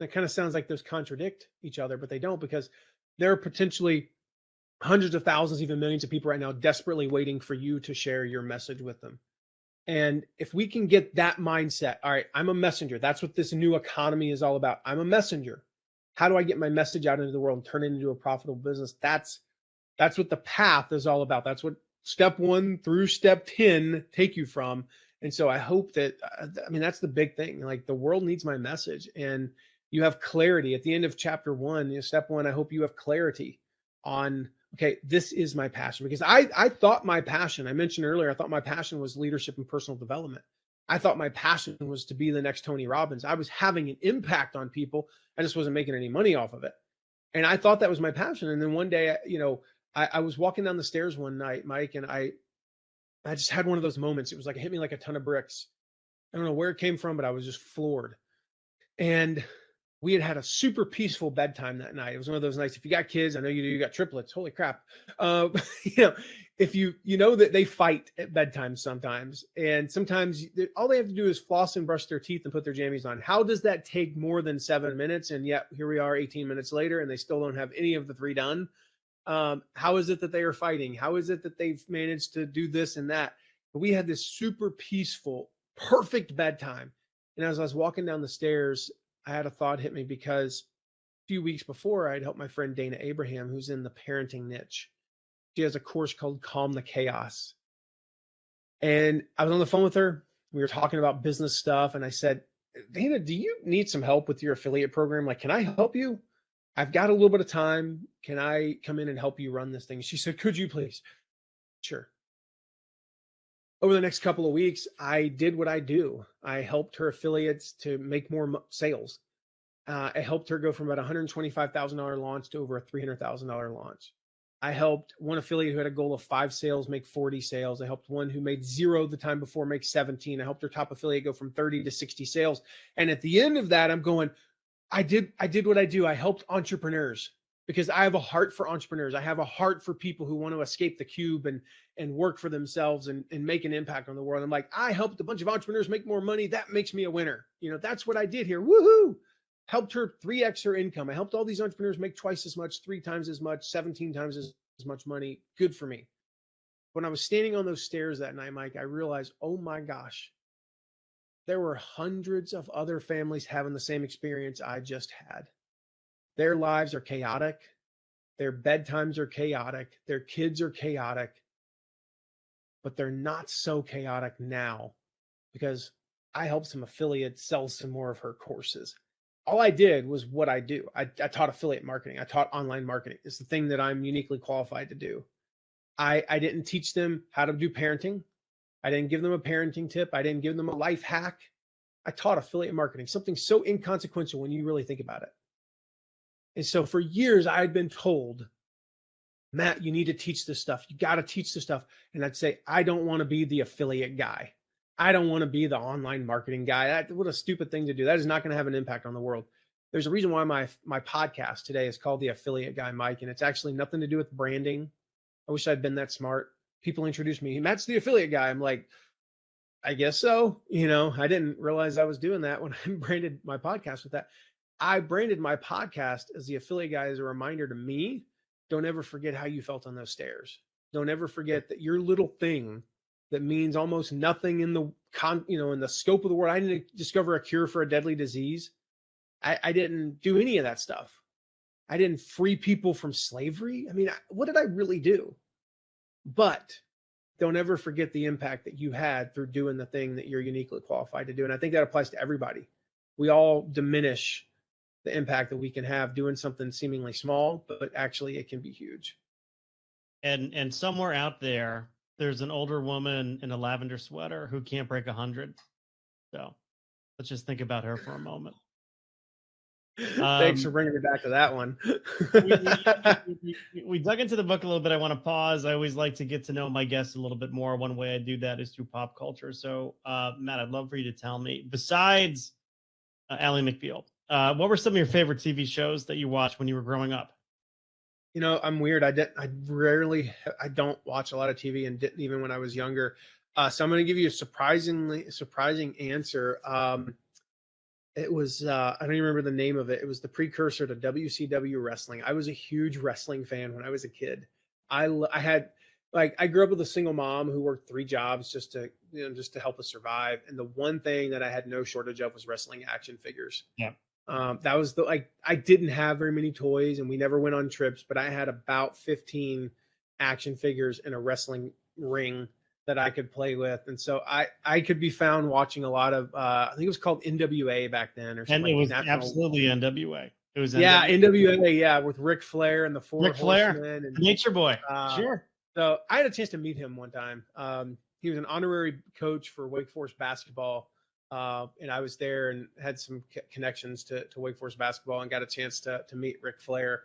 Speaker 4: That kind of sounds like those contradict each other, but they don't, because there are potentially hundreds of thousands, even millions of people right now desperately waiting for you to share your message with them. And if we can get that mindset, all right, I'm a messenger. That's what this new economy is all about. I'm a messenger. How do I get my message out into the world and turn it into a profitable business? That's what the path is all about. That's what step 1 through step 10 take you from. And so I hope that, that's the big thing. Like, the world needs my message, and you have clarity at the end of chapter 1. Step 1, I hope you have clarity on, okay, this is my passion. Because I thought my passion, I mentioned earlier, I thought my passion was leadership and personal development. I thought my passion was to be the next Tony Robbins. I was having an impact on people. I just wasn't making any money off of it. And I thought that was my passion. And then one day, I was walking down the stairs one night, Mike, and I I just had one of those moments. It was like, it hit me like a ton of bricks. I don't know where it came from, but I was just floored. And we had a super peaceful bedtime that night. It was one of those nights. If you got kids, I know you do, you got triplets. Holy crap. You know, if you know that they fight at bedtime sometimes, and sometimes all they have to do is floss and brush their teeth and put their jammies on. How does that take more than 7 minutes? And yet here we are 18 minutes later, and they still don't have any of the 3 done. How is it that they are fighting? How is it that they've managed to do this and that? But we had this super peaceful, perfect bedtime. And as I was walking down the stairs, I had a thought hit me, because a few weeks before I'd helped my friend Dana Abraham, who's in the parenting niche. She has a course called Calm the Chaos. And I was on the phone with her. We were talking about business stuff. And I said, Dana, do you need some help with your affiliate program? Like, can I help you? I've got a little bit of time. Can I come in and help you run this thing? She said, could you please? Sure. Over the next couple of weeks, I did what I do. I helped her affiliates to make more sales. I helped her go from about $125,000 launch to over a $300,000 launch. I helped one affiliate who had a goal of 5 sales make 40 sales. I helped one who made 0 the time before make 17. I helped her top affiliate go from 30 to 60 sales. And at the end of that, I'm going, I did what I do. I helped entrepreneurs, because I have a heart for entrepreneurs. I have a heart for people who want to escape the cube and work for themselves and make an impact on the world. I'm like, I helped a bunch of entrepreneurs make more money. That makes me a winner. You know, that's what I did here. Woohoo! Helped her 3x her income. I helped all these entrepreneurs make twice as much, 3 times as much, 17 times as much money. Good for me. When I was standing on those stairs that night, Mike, I realized, oh my gosh, there were hundreds of other families having the same experience I just had. Their lives are chaotic. Their bedtimes are chaotic. Their kids are chaotic. But they're not so chaotic now, because I helped some affiliates sell some more of her courses. All I did was what I do. I taught affiliate marketing. I taught online marketing. It's the thing that I'm uniquely qualified to do. I didn't teach them how to do parenting. I didn't give them a parenting tip. I didn't give them a life hack. I taught affiliate marketing, something so inconsequential when you really think about it. And so for years, I had been told, Matt, you need to teach this stuff. You got to teach this stuff. And I'd say, I don't want to be the affiliate guy. I don't want to be the online marketing guy. What a stupid thing to do. That is not going to have an impact on the world. There's a reason why my podcast today is called The Affiliate Guy, Mike, and it's actually nothing to do with branding. I wish I'd been that smart. People introduce me, Matt's the affiliate guy. I'm like, I guess so. You know, I didn't realize I was doing that when I branded my podcast with that. I branded my podcast as The Affiliate Guy as a reminder to me, don't ever forget how you felt on those stairs. Don't ever forget that your little thing that means almost nothing in the in the scope of the world. I didn't discover a cure for a deadly disease. I didn't do any of that stuff. I didn't free people from slavery. I mean, what did I really do? But don't ever forget the impact that you had through doing the thing that you're uniquely qualified to do. And I think that applies to everybody. We all diminish the impact that we can have doing something seemingly small, but actually it can be huge.
Speaker 3: And somewhere out there, there's an older woman in a lavender sweater who can't break 100. So let's just think about her for a moment.
Speaker 4: Thanks for bringing me back to that one.
Speaker 3: we dug into the book a little bit. I want to pause. I always like to get to know my guests a little bit more. One way I do that is through pop culture. So, Matt, I'd love for you to tell me, besides Ally McBeal, what were some of your favorite TV shows that you watched when you were growing up?
Speaker 4: You know, I'm weird. I don't watch a lot of TV, and didn't even when I was younger. So I'm going to give you a surprising answer. It was, I don't even remember the name of it. It was the precursor to WCW wrestling. I was a huge wrestling fan when I was a kid. I grew up with a single mom who worked 3 jobs just to help us survive. And the one thing that I had no shortage of was wrestling action figures.
Speaker 3: Yeah.
Speaker 4: That was I didn't have very many toys, and we never went on trips, but I had about 15 action figures in a wrestling ring that I could play with. And so I could be found watching a lot of, I think it was called NWA back then or something.
Speaker 3: And it was absolutely NWA. It was
Speaker 4: NWA, with Ric Flair and the Four Horsemen. And
Speaker 3: Nature Boy. Sure.
Speaker 4: So I had a chance to meet him one time. He was an honorary coach for Wake Forest basketball. And I was there and had some connections to Wake Forest basketball and got a chance to meet Ric Flair.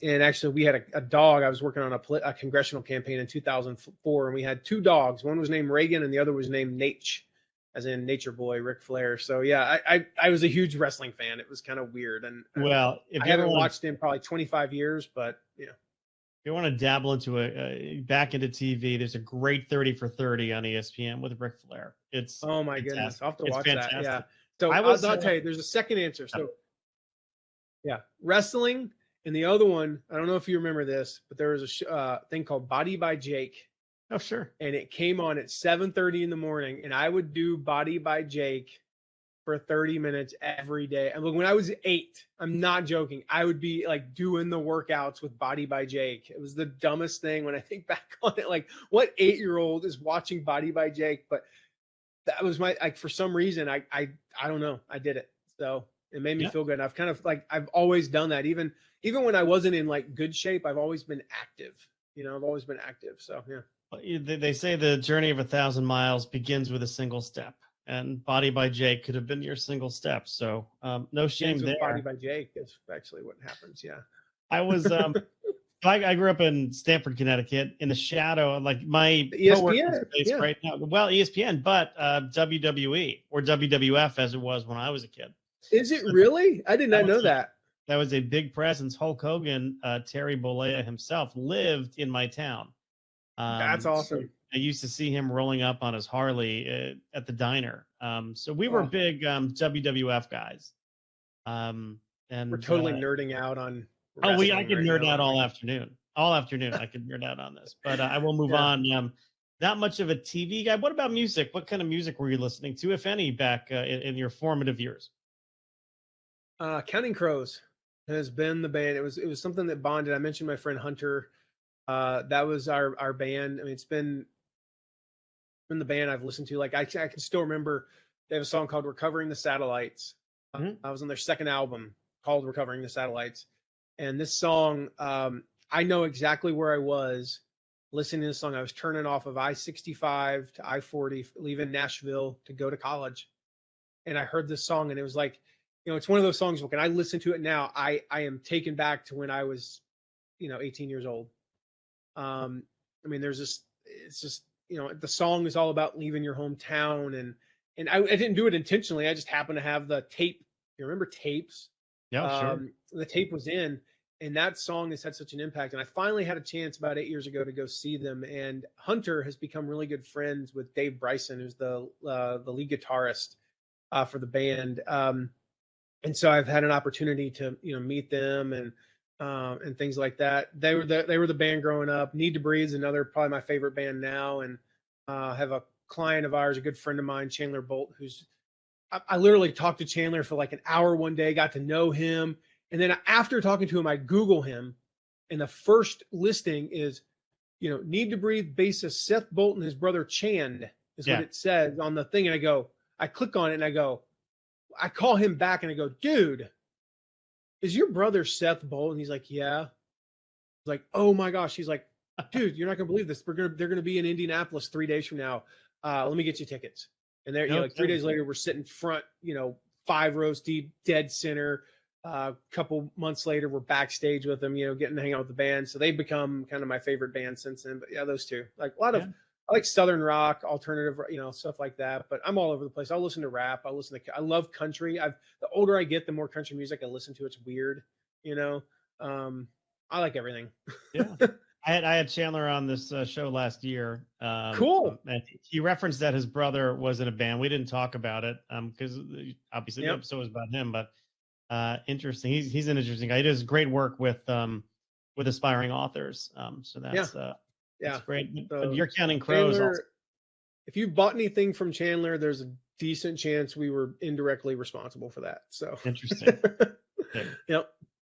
Speaker 4: And actually, we had a dog. I was working on a congressional campaign in 2004, and we had 2 dogs. One was named Reagan, and the other was named Nate, as in Nature Boy, Ric Flair. So yeah, I was a huge wrestling fan. It was kind of weird, and
Speaker 3: Well, if
Speaker 4: I
Speaker 3: you ever
Speaker 4: haven't
Speaker 3: want,
Speaker 4: watched in probably 25 years, but yeah.
Speaker 3: if you want to dabble into back into TV, there's a great 30 for 30 on ESPN with Ric Flair. It's
Speaker 4: Oh my
Speaker 3: fantastic.
Speaker 4: goodness, I'll have to
Speaker 3: It's
Speaker 4: watch
Speaker 3: fantastic.
Speaker 4: that. Yeah. So
Speaker 3: I was,
Speaker 4: I'll tell you, there's a second answer. So yeah, wrestling, and the other one, I don't know if you remember this, but there was a thing called Body by Jake,
Speaker 3: oh sure.
Speaker 4: and it came on at 7:30 in the morning, and I would do Body by Jake for 30 minutes every day. And look, when I was 8, I'm not joking, I would be like doing the workouts with Body by Jake. It was the dumbest thing when I think back on it. Like, what 8-year-old is watching Body by Jake? But that was my, like, for some reason, I don't know, I did it. So it made me feel good. And I've kind of like, I've always done that. Even when I wasn't in like good shape, I've always been active. I've always been active. So yeah.
Speaker 3: They say the journey of 1,000 miles begins with a single step, and Body by Jake could have been your single step. So no shame there.
Speaker 4: Body by Jake is actually what happens. Yeah.
Speaker 3: I was I grew up in Stamford, Connecticut, in the shadow of like my
Speaker 4: ESPN
Speaker 3: right now. Well, ESPN, but WWE or WWF as it was when I was a kid.
Speaker 4: Is it really? I did not know that.
Speaker 3: That was a big presence. Hulk Hogan, Terry Bollea himself lived in my town.
Speaker 4: That's awesome.
Speaker 3: So I used to see him rolling up on his Harley at the diner. So we were big WWF guys. And
Speaker 4: we're totally nerding out on.
Speaker 3: I could nerd out all afternoon. All afternoon, I could nerd out on this. But I will move on. Not much of a TV guy. What about music? What kind of music were you listening to, if any, back in your formative years?
Speaker 4: Counting Crows has been the band. It was something that bonded. I mentioned my friend Hunter. That was our band. I mean, it's been the band I've listened to. Like I can still remember they have a song called "Recovering the Satellites." I was on their second album called "Recovering the Satellites," and this song, I know exactly where I was listening to this song. I was turning off of I-65 to I-40, leaving Nashville to go to college, and I heard this song, and it was like, it's one of those songs. When I listen to it now, I am taken back to when I was, 18 years old. I mean, it's just, the song is all about leaving your hometown, and I didn't do it intentionally. I just happened to have the tape. You remember tapes?
Speaker 3: Yeah, sure.
Speaker 4: The tape was in, and that song has had such an impact. And I finally had a chance about 8 years ago to go see them. And Hunter has become really good friends with Dave Bryson, who's the lead guitarist for the band. And so I've had an opportunity to, meet them and things like that. They were the band growing up. Need to Breathe is another, probably my favorite band now. And have a client of ours, a good friend of mine, Chandler Bolt, I literally talked to Chandler for like an hour one day, got to know him. And then after talking to him, I Google him, and the first listing is, Need to Breathe bassist Seth Bolt and his brother Chand is what it says on the thing. And I click on it and I call him back and I go, dude, is your brother Seth Bolt? And he's like, yeah. He's like, oh my gosh. He's like, dude, you're not gonna believe this. They're gonna be in Indianapolis 3 days from now. Let me get you tickets. And there, like 3 days later, we're sitting front, 5 rows deep, dead center. A couple months later, we're backstage with them, getting to hang out with the band. So they've become kind of my favorite band since then. But yeah, those two, like a lot of. I like Southern rock, alternative, stuff like that. But I'm all over the place. I'll listen to rap. I love country. The older I get, the more country music I listen to. It's weird, I like everything.
Speaker 3: Yeah. I had Chandler on this show last year.
Speaker 4: Cool.
Speaker 3: And he referenced that his brother was in a band. We didn't talk about it because obviously the episode was about him. But interesting. He's an interesting guy. He does great work with aspiring authors. So that's that's great.
Speaker 4: So
Speaker 3: you're Counting Crows.
Speaker 4: Chandler, if you bought anything from Chandler, there's a decent chance we were indirectly responsible for that. So
Speaker 3: interesting.
Speaker 4: Yep.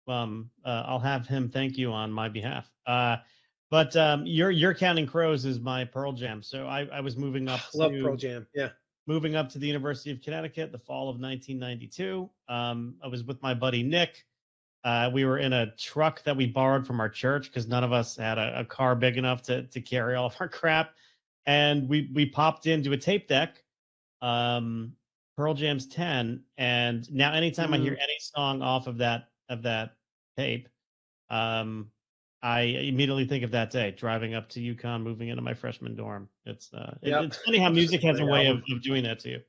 Speaker 3: I'll have him thank you on my behalf. But your Counting Crows is my Pearl Jam. So I was moving up.
Speaker 4: Love Pearl Jam. Yeah.
Speaker 3: Moving up to the University of Connecticut, the fall of 1992. I was with my buddy Nick. We were in a truck that we borrowed from our church because none of us had a car big enough to carry all of our crap. And we popped into a tape deck, Pearl Jam's 10. And now anytime I hear any song off of that tape, I immediately think of that day driving up to UConn, moving into my freshman dorm. It's
Speaker 4: Yep.
Speaker 3: it's funny how
Speaker 4: That's
Speaker 3: music
Speaker 4: such a
Speaker 3: has a
Speaker 4: great
Speaker 3: way
Speaker 4: album.
Speaker 3: of doing that to you.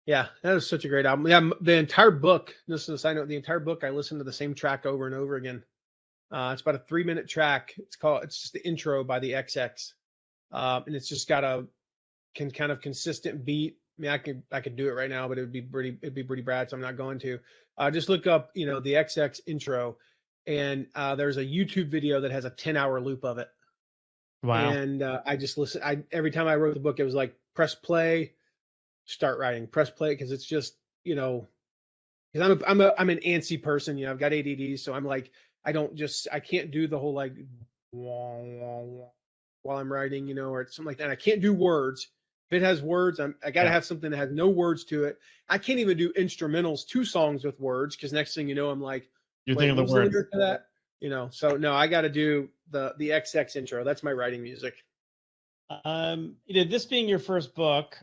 Speaker 4: Yeah, that was such a great album. Yeah, the entire book, just as a side note, the entire book, I listened to the same track over and over again. It's about a 3-minute track. It's just the intro by the XX. And it's just got a kind of consistent beat. I mean, I could do it right now, but it'd be pretty bad, so I'm not going to. Just look up, the XX intro, and there's a YouTube video that has a 10-hour loop of it.
Speaker 3: Wow.
Speaker 4: And I just listened. Every time I wrote the book, it was like press play, start writing, press play, because it's just, because I'm an antsy person. I've got ADD, so I'm like, I can't do the whole like wah, wah, wah, while I'm writing, or something like that. I can't do words. If it has words, I got to have something that has no words to it. I can't even do instrumentals to songs with words, because next thing you know, I'm like,
Speaker 3: You're thinking of the word.
Speaker 4: To that? So no, I got to do the XX intro. That's my writing music.
Speaker 3: This being your first book,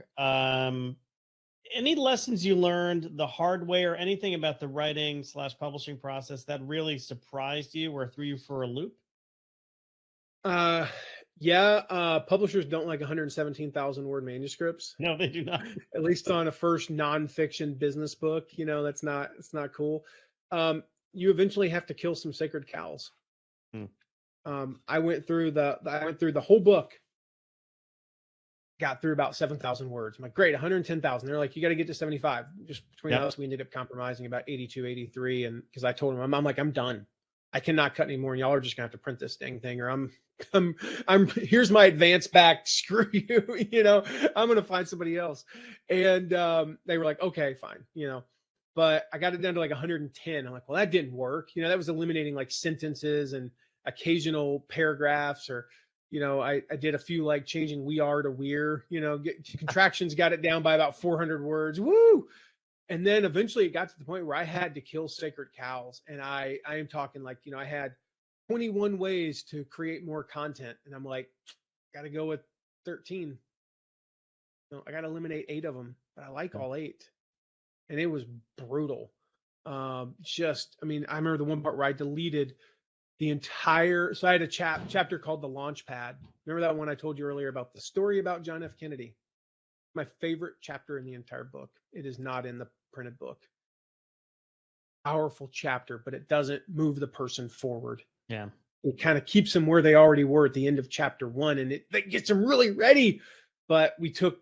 Speaker 3: any lessons you learned the hard way or anything about the writing / publishing process that really surprised you or threw you for a loop?
Speaker 4: Publishers don't like 117,000 word manuscripts.
Speaker 3: No, they do not.
Speaker 4: At least on a first nonfiction business book, it's not cool. You eventually have to kill some sacred cows. I went through the whole book, got through about 7,000 words. I'm like, great, 110,000. They're like, you got to get to 75. Just between us, we ended up compromising about 82, 83. And because I told them, I'm like, I'm done. I cannot cut anymore. And y'all are just gonna have to print this dang thing, or I'm here's my advance back. Screw you. I'm gonna find somebody else. And they were like, okay, fine. But I got it down to like 110. I'm like, well, that didn't work. That was eliminating like sentences and occasional paragraphs, or I did a few like changing we are to we're, contractions, got it down by about 400 words. Woo! And then eventually it got to the point where I had to kill sacred cows. And I am talking like, I had 21 ways to create more content. And I'm like, got to go with 13. I got to eliminate 8 of them, but I like all 8. And it was brutal. I remember the one part where I deleted the entire, so I had a chapter called The Launch Pad. Remember that one I told you earlier about the story about John F. Kennedy? My favorite chapter in the entire book. It is not in the printed book. Powerful chapter, but it doesn't move the person forward.
Speaker 3: Yeah.
Speaker 4: It kind of keeps them where they already were at the end of chapter 1, and it gets them really ready. But we took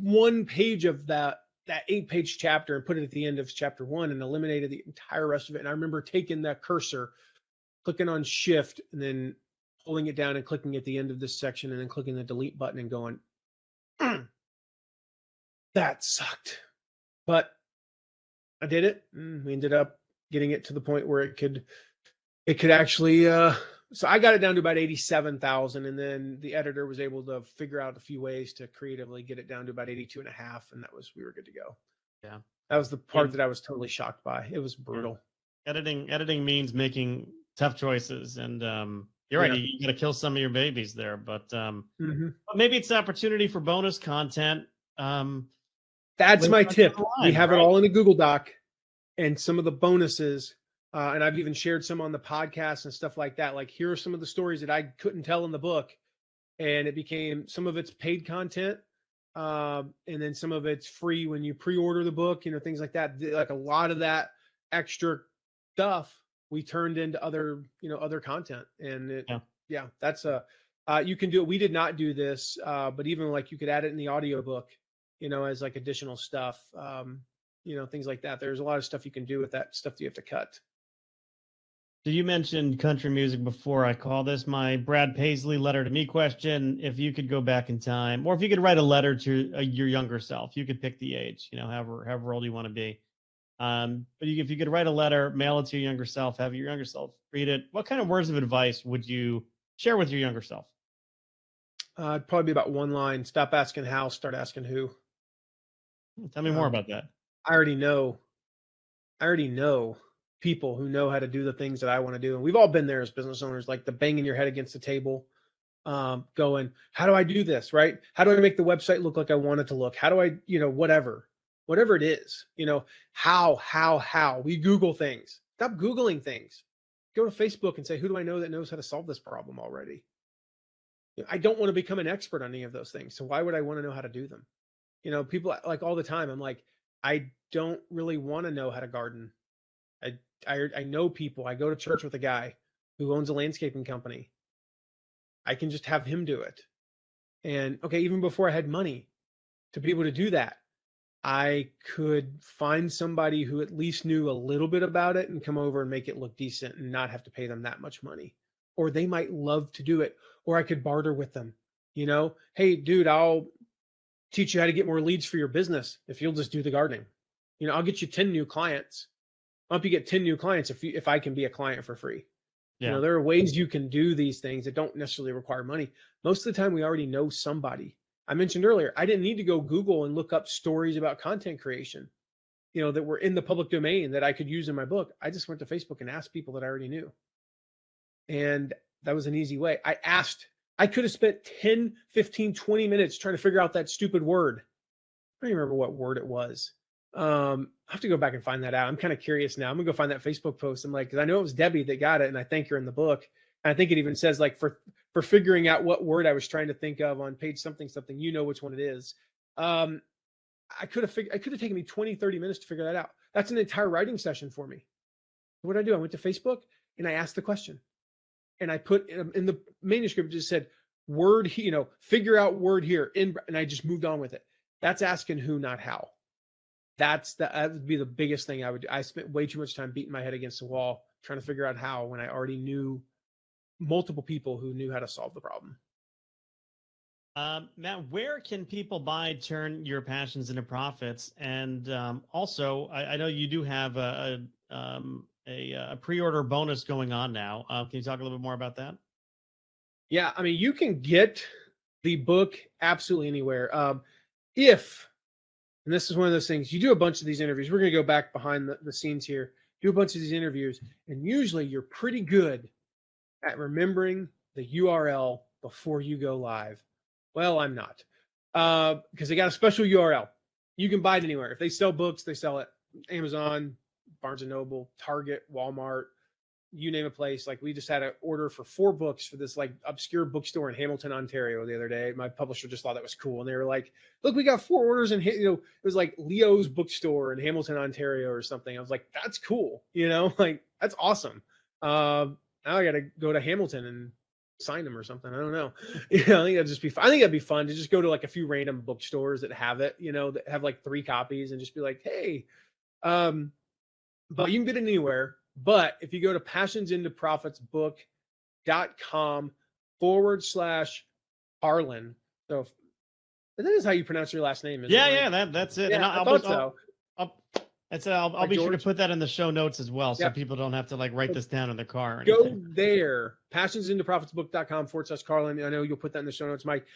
Speaker 4: 1 page of that 8-page chapter and put it at the end of chapter 1 and eliminated the entire rest of it. And I remember taking that cursor, clicking on shift, and then holding it down and clicking at the end of this section, and then clicking the delete button and going, that sucked. But I did it. We ended up getting it to the point where it could actually, so I got it down to about 87,000. And then the editor was able to figure out a few ways to creatively get it down to about 82.5. And we were good to go.
Speaker 3: Yeah.
Speaker 4: That was the part that I was totally shocked by. It was brutal.
Speaker 3: Editing means making tough choices. And you're right. You got to kill some of your babies there, but maybe it's an opportunity for bonus content.
Speaker 4: That's my tip. We have it all in a Google Doc, and some of the bonuses, and I've even shared some on the podcast and stuff like that. Like, here are some of the stories that I couldn't tell in the book, and it became, some of it's paid content, and then some of it's free when you pre-order the book, things like that. Like a lot of that extra stuff we turned into other content, and that's you can do it. We did not do this, but even like you could add it in the audiobook, as like additional stuff, things like that. There's a lot of stuff you can do with that stuff that you have to cut.
Speaker 3: So you mentioned country music before. I call this my Brad Paisley letter to me question. If you could go back in time, or if you could write a letter to your younger self, you could pick the age, however old you want to be. But if you could write a letter, mail it to your younger self, have your younger self read it, what kind of words of advice would you share with your younger self?
Speaker 4: It'd probably be about 1 line: stop asking how, start asking who.
Speaker 3: Tell me more about that.
Speaker 4: I already know people who know how to do the things that I want to do. And we've all been there as business owners, like the banging your head against the table, going, how do I do this? Right? How do I make the website look like I want it to look? How do I, whatever it is, how we Google things. Stop Googling things. go to Facebook and say, who do I know that knows how to solve this problem already? I don't want to become an expert on any of those things. So why would I want to know how to do them? People like all the time, I'm like, I don't really want to know how to garden. I know people. I go to church with a guy who owns a landscaping company. I can just have him do it. And okay, even before I had money to be able to do that, I could find somebody who at least knew a little bit about it and come over and make it look decent and not have to pay them that much money. Or they might love to do it, or I could barter with them. Hey, dude, I'll teach you how to get more leads for your business if you'll just do the gardening. I'll get you 10 new clients. I'll help you get 10 new clients if I can be a client for free.
Speaker 3: Yeah.
Speaker 4: There are ways you can do these things that don't necessarily require money. Most of the time, we already know somebody. I mentioned earlier, I didn't need to go Google and look up stories about content creation, that were in the public domain that I could use in my book. I just went to Facebook and asked people that I already knew. And that was an easy way. I could have spent 10, 15, 20 minutes trying to figure out that stupid word. I don't even remember what word it was. I have to go back and find that out. I'm kind of curious now. I'm gonna go find that Facebook post. I'm like, because I know it was Debbie that got it, and I thank her in the book. And I think it even says like for figuring out what word I was trying to think of on page something, which one it is. I could have taken me 20, 30 minutes to figure that out. That's an entire writing session for me. What did I do? I went to Facebook and I asked the question. And I put in the manuscript, just said word, figure out word here. And I just moved on with it. That's asking who, not how. That would be the biggest thing I would do. I spent way too much time beating my head against the wall trying to figure out how, when I already knew multiple people who knew how to solve the problem.
Speaker 3: Matt, where can people turn your passions into profits? And also, I know you do have a pre-order bonus going on now. Can you talk a little bit more about that?
Speaker 4: Yeah, I mean, you can get the book absolutely anywhere. And this is one of those things, you do a bunch of these interviews. We're going to go back behind the scenes here, do a bunch of these interviews, and usually you're pretty good at remembering the URL before you go live. Well, I'm not, because they got a special URL. You can buy it anywhere. If they sell books, they sell it. Amazon, Barnes & Noble, Target, Walmart, you name a place. Like we just had an order for 4 books for this like obscure bookstore in Hamilton, Ontario the other day. My publisher just thought that was cool. And they were like, look, we got 4 orders and it was like Leo's bookstore in Hamilton, Ontario or something. I was like, that's cool. Like that's awesome. Now I got to go to Hamilton and sign them or something. I don't know. I think that'd just be fun. I think that'd be fun to just go to like a few random bookstores that have it, that have like 3 copies and just be like, hey, but you can get it anywhere. But if you go to passionsintoprofitsbook.com/Harlan. So that is how you pronounce your last name.
Speaker 3: That's it.
Speaker 4: Yeah,
Speaker 3: and
Speaker 4: I thought so.
Speaker 3: I'll be sure to put that in the show notes as well, so people don't have to like write this down in the car. Or
Speaker 4: go there, passionsintoprofitsbook.com/Harlan. I know you'll put that in the show notes, Mike.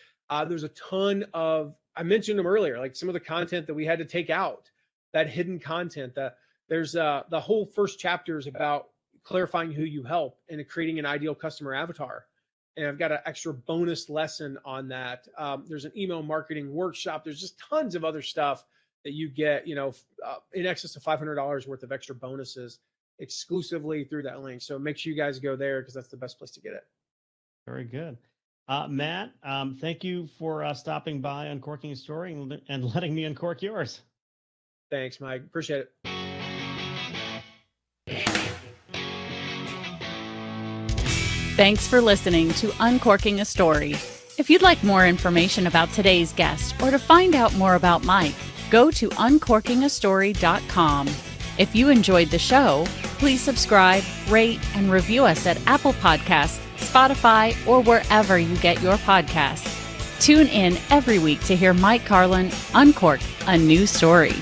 Speaker 4: There's a ton of, I mentioned them earlier, like some of the content that we had to take out, that hidden content. There's the whole first chapter is about clarifying who you help and creating an ideal customer avatar. And I've got an extra bonus lesson on that. There's an email marketing workshop. There's just tons of other stuff that you get, in excess of $500 worth of extra bonuses exclusively through that link. So make sure you guys go there because that's the best place to get it.
Speaker 3: Very good. Matt, thank you for stopping by, Uncorking a Story, and letting me uncork yours.
Speaker 4: Thanks, Mike. Appreciate it.
Speaker 2: Thanks for listening to Uncorking a Story. If you'd like more information about today's guest or to find out more about Mike, go to uncorkingastory.com. If you enjoyed the show, please subscribe, rate, and review us at Apple Podcasts, Spotify, or wherever you get your podcasts. Tune in every week to hear Mike Carlin uncork a new story.